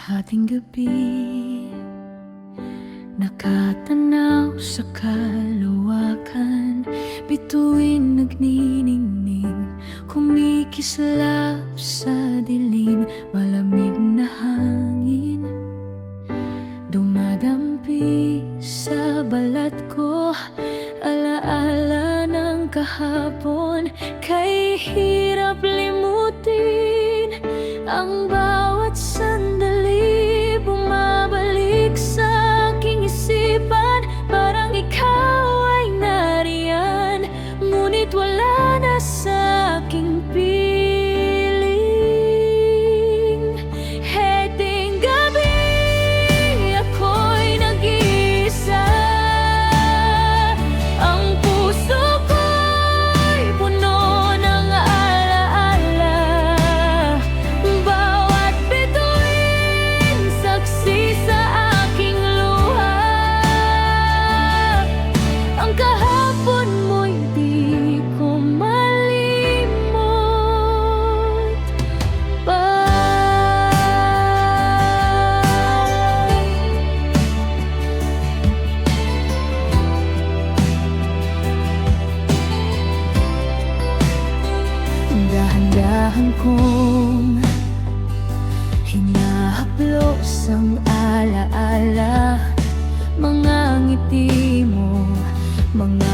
hating gabi, nakatanaw sa kalawakan, bituin nagniningning, kumikislap sa dilim, malamig na hangin dumadampi sa balat ko, alaala ng kahapon, kay hirap limutin ang bawat sandali, bumabalik sa aking isipan, parang ikaw ay nariyan, ngunit wala na sa aking piling. Heting gabi, ako'y nag-iisa, ang puso ko'y puno ng alaala, bawat bituin saksi sa aking luha, ang kahapon mo'y di ko malimot pa. Dahan-dahan kong hinahaplos ang alaala, mga ngiti mo, mga